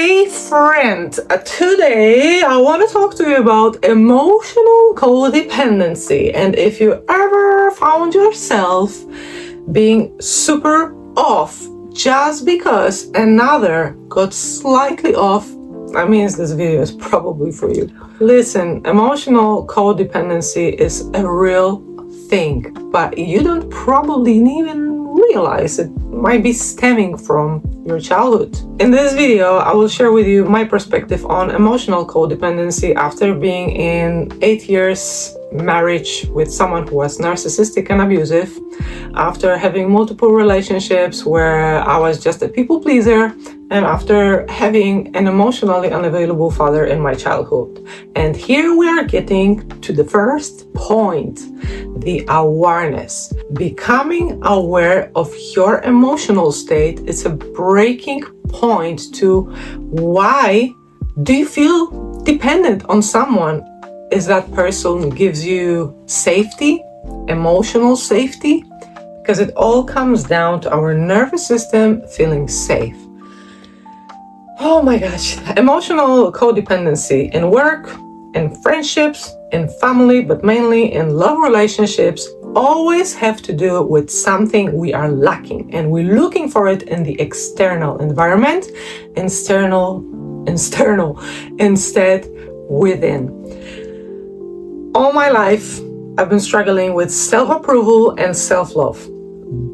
Hey friend, today I want to talk to you about emotional codependency, and if you ever found yourself being super off just because another got slightly off, that means this video is probably for you. Listen, emotional codependency is a real thing, but you don't probably even realize it might be stemming from your childhood. In this video, I will share with you my perspective on emotional codependency after being in 8 years marriage with someone who was narcissistic and abusive, after having multiple relationships where I was just a people pleaser, and after having an emotionally unavailable father in my childhood. And here we are getting to the first point, the awareness. Becoming aware of your emotional state is a breaking point to why do you feel dependent on someone? Is that person gives you safety, emotional safety? Because it all comes down to our nervous system feeling safe. Oh my gosh, emotional codependency in work, in friendships, in family, but mainly in love relationships, always have to do with something we are lacking, and we're looking for it in the external environment, instead within. All my life, I've been struggling with self-approval and self-love.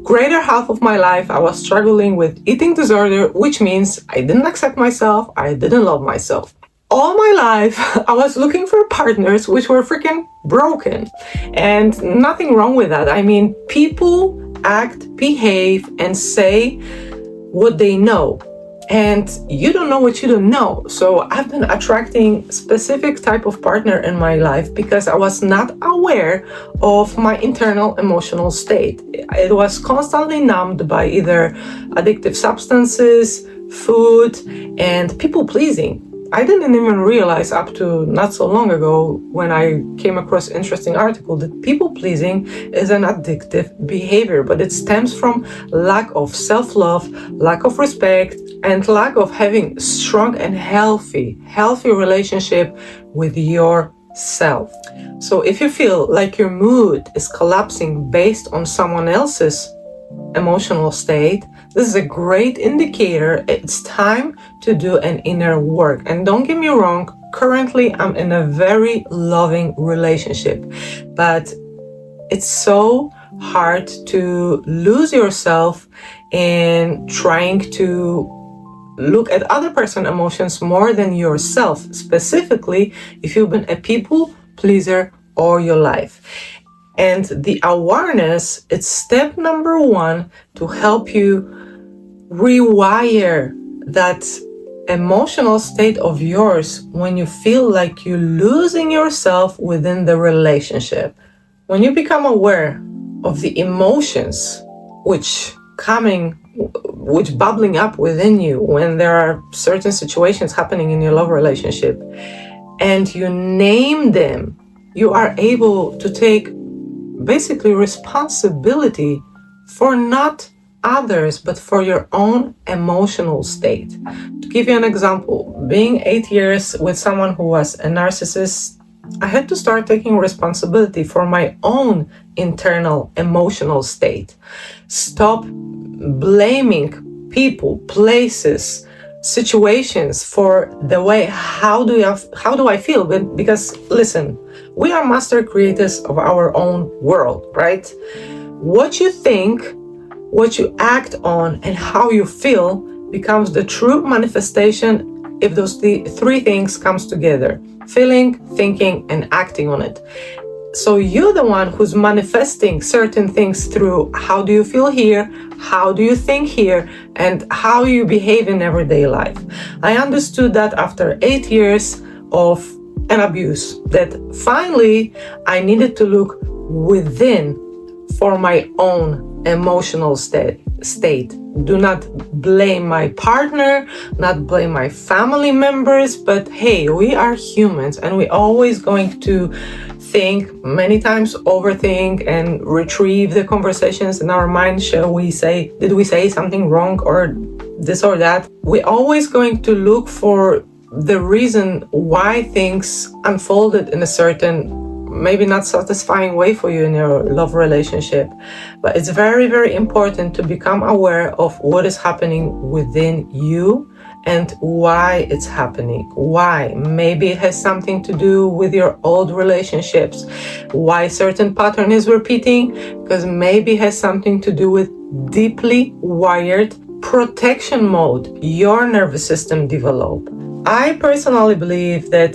Greater half of my life, I was struggling with eating disorder, which means I didn't accept myself, I didn't love myself. All my life, I was looking for partners which were freaking broken. And nothing wrong with that. I mean, people act, behave, and say what they know. And you don't know what you don't know. So I've been attracting specific type of partner in my life because I was not aware of my internal emotional state. It was constantly numbed by either addictive substances, food, and people pleasing. I didn't even realize up to not so long ago when I came across an interesting article that people pleasing is an addictive behavior, but it stems from lack of self-love, lack of respect, and lack of having strong and healthy relationship with yourself. So if you feel like your mood is collapsing based on someone else's emotional state, this is a great indicator it's time to do an inner work. And don't get me wrong, currently I'm in a very loving relationship, but it's so hard to lose yourself in trying to look at other person's emotions more than yourself, specifically if you've been a people pleaser all your life. And the awareness, it's step number one to help you rewire that emotional state of yours when you feel like you're losing yourself within the relationship. When you become aware of the emotions which bubbling up within you when there are certain situations happening in your love relationship, and you name them, you are able to take basically responsibility for not others, but for your own emotional state. To give you an example, being 8 years with someone who was a narcissist, I had to start taking responsibility for my own internal emotional state. Stop blaming people, places, situations for the way how do I feel, because listen, we are master creators of our own world, right? What you think, what you act on, and how you feel becomes the true manifestation if those three things comes together: feeling, thinking, and acting on it. So you're the one who's manifesting certain things through how do you feel here, how do you think here, and how you behave in everyday life. I understood that after 8 years of an abuse, that finally I needed to look within for my own emotional state. Do not blame my partner, not blame my family members, but hey, we are humans and we're always going to think many times, overthink, and retrieve the conversations in our mind. Shall we say, did we say something wrong, or this or that, we're always going to look for the reason why things unfolded in a certain, maybe not satisfying way for you in your love relationship. But it's very, very important to become aware of what is happening within you and why it's happening. Why? Maybe it has something to do with your old relationships. Why certain pattern is repeating? Because maybe it has something to do with deeply wired protection mode your nervous system developed. I personally believe that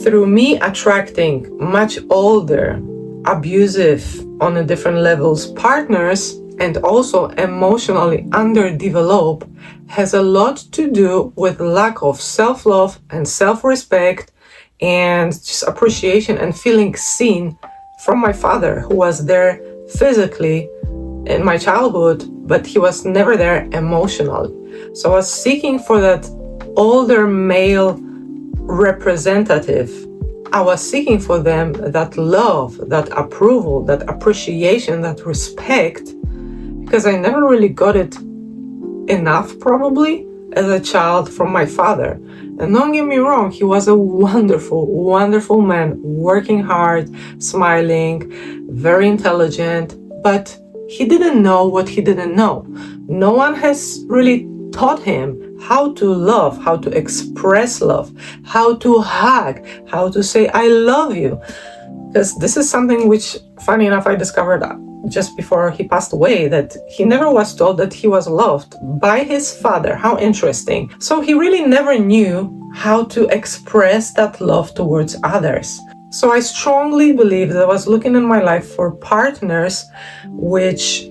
through me attracting much older, abusive on a different levels partners, and also emotionally underdeveloped, has a lot to do with lack of self-love and self-respect and just appreciation and feeling seen from my father, who was there physically in my childhood, but he was never there emotionally. So I was seeking for that older male representative. I was seeking for them that love, that approval, that appreciation, that respect, because I never really got it enough, probably, as a child from my father. And don't get me wrong, he was a wonderful, wonderful man, working hard, smiling, very intelligent, but he didn't know what he didn't know. No one has really taught him how to love, how to express love, how to hug, how to say, I love you. Because this is something which, funny enough, I discovered just before he passed away, that he never was told that he was loved by his father. How interesting. So he really never knew how to express that love towards others. So I strongly believe that I was looking in my life for partners which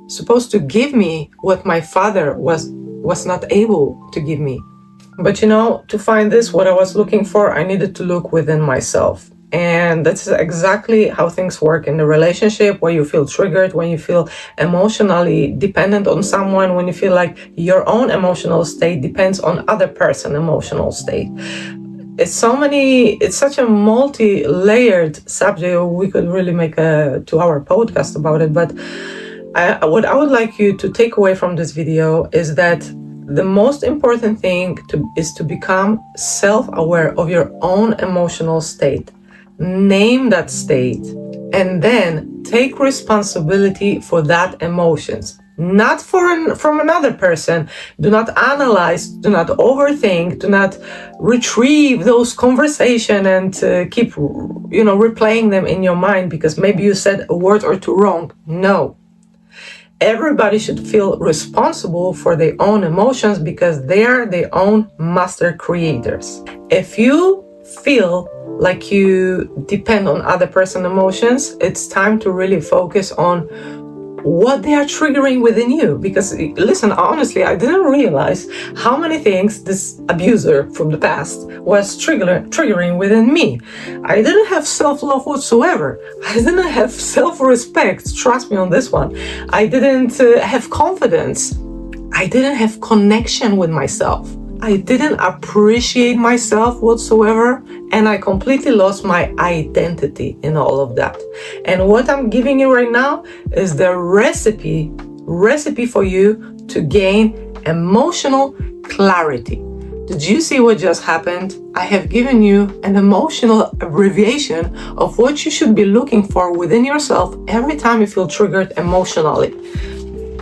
supposed to give me what my father was not able to give me. But to find this, what I was looking for, I needed to look within myself. And that's exactly how things work in the relationship, where you feel triggered, when you feel emotionally dependent on someone, when you feel like your own emotional state depends on other person's emotional state. It's such a multi-layered subject. We could really make a 2-hour podcast about it. But what I would like you to take away from this video is that the most important thing is to become self-aware of your own emotional state. Name that state, and then take responsibility for that emotions, not from another person. Do not analyze, do not overthink, do not retrieve those conversations and keep replaying them in your mind because maybe you said a word or two wrong. No. Everybody should feel responsible for their own emotions because they are their own master creators. If you feel like you depend on other person's emotions, it's time to really focus on what they are triggering within you. Because listen, honestly, I didn't realize how many things this abuser from the past was triggering within me. I didn't have self-love whatsoever. I didn't have self-respect. Trust me on this one. I didn't have confidence. I didn't have connection with myself. I didn't appreciate myself whatsoever, and I completely lost my identity in all of that. And what I'm giving you right now is the recipe for you to gain emotional clarity. Did you see what just happened? I have given you an emotional abbreviation of what you should be looking for within yourself every time you feel triggered emotionally.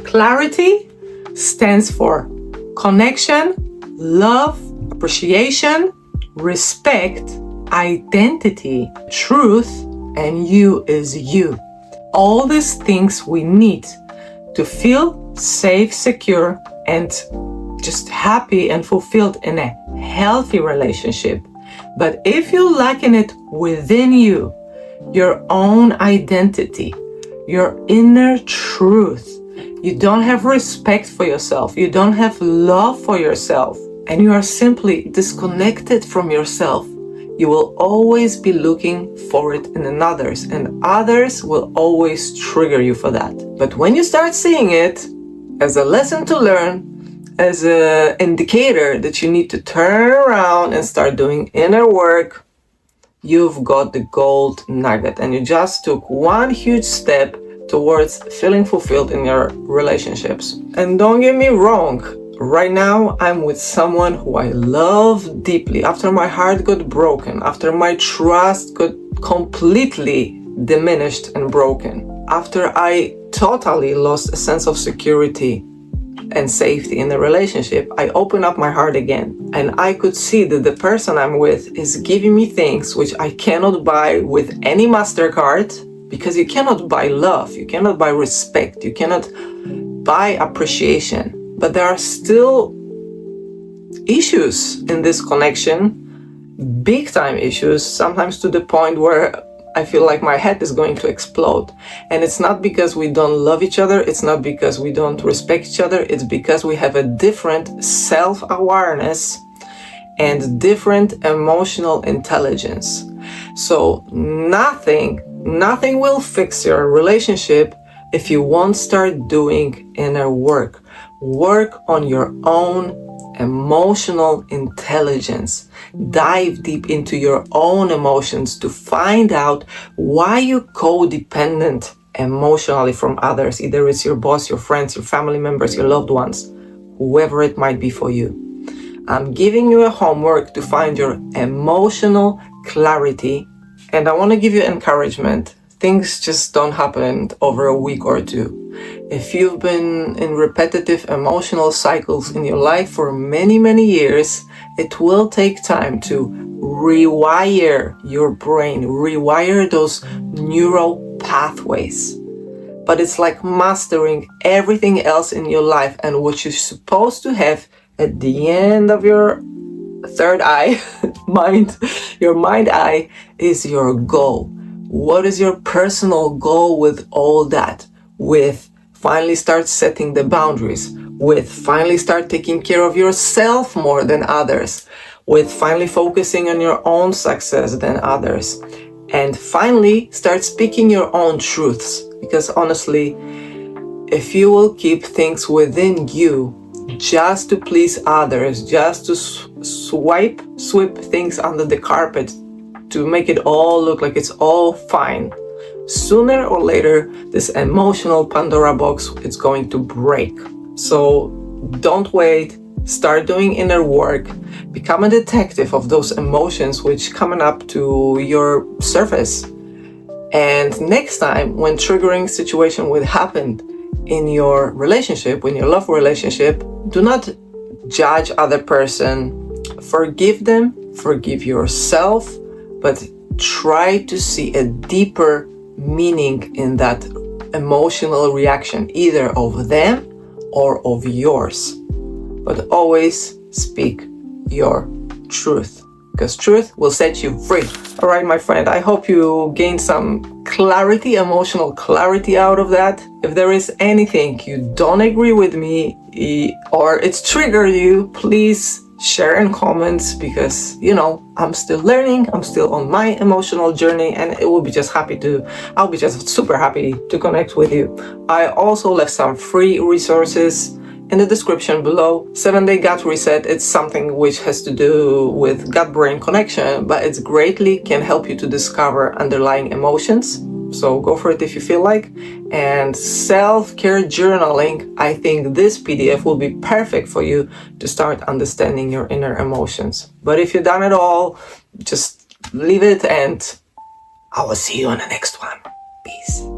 Clarity stands for connection, love, appreciation, respect, identity, truth, and you is you. All these things we need to feel safe, secure, and just happy and fulfilled in a healthy relationship. But if you're lacking it within you, your own identity, your inner truth, you don't have respect for yourself, you don't have love for yourself, and you are simply disconnected from yourself, you will always be looking for it in others, and others will always trigger you for that. But when you start seeing it as a lesson to learn, as an indicator that you need to turn around and start doing inner work, you've got the gold nugget, and you just took one huge step towards feeling fulfilled in your relationships. And don't get me wrong, right now I'm with someone who I love deeply. After my heart got broken, after my trust got completely diminished and broken, after I totally lost a sense of security and safety in the relationship, I open up my heart again. And I could see that the person I'm with is giving me things which I cannot buy with any MasterCard, because you cannot buy love, you cannot buy respect, you cannot buy appreciation. But there are still issues in this connection, big time issues, sometimes to the point where I feel like my head is going to explode. And it's not because we don't love each other, it's not because we don't respect each other, it's because we have a different self-awareness and different emotional intelligence. So nothing will fix your relationship if you won't start doing inner work. Work on your own emotional intelligence. Dive deep into your own emotions to find out why you're codependent emotionally from others. Either it's your boss, your friends, your family members, your loved ones, whoever it might be for you. I'm giving you a homework to find your emotional clarity, and I want to give you encouragement. Things just don't happen over a week or two. If you've been in repetitive emotional cycles in your life for many, many years, it will take time to rewire your brain, rewire those neural pathways. But it's like mastering everything else in your life, and what you're supposed to have at the end of your third eye, your mind eye, is your goal. What is your personal goal with all that? With finally start setting the boundaries, with finally start taking care of yourself more than others, with finally focusing on your own success than others, and finally start speaking your own truths. Because honestly, if you will keep things within you just to please others, just to sweep things under the carpet to make it all look like it's all fine, sooner or later this emotional Pandora box is going to break. So don't wait, start doing inner work, become a detective of those emotions which coming up to your surface. And next time when triggering situation will happen in your relationship, in your love relationship, do not judge other person, forgive them, forgive yourself, but try to see a deeper meaning in that emotional reaction, either of them or of yours. But always speak your truth, because truth will set you free. All right, my friend, I hope you gained some clarity, emotional clarity out of that. If there is anything you don't agree with me or it's triggered you, please share in comments, because I'm still learning, I'm still on my emotional journey, and I'll be just super happy to connect with you. I also left some free resources in the description below. 7-day gut reset, it's something which has to do with gut-brain connection, but it's greatly can help you to discover underlying emotions. So go for it if you feel like. And self-care journaling, I think this PDF will be perfect for you to start understanding your inner emotions. But if you've done it all, just leave it, and I will see you on the next one. Peace.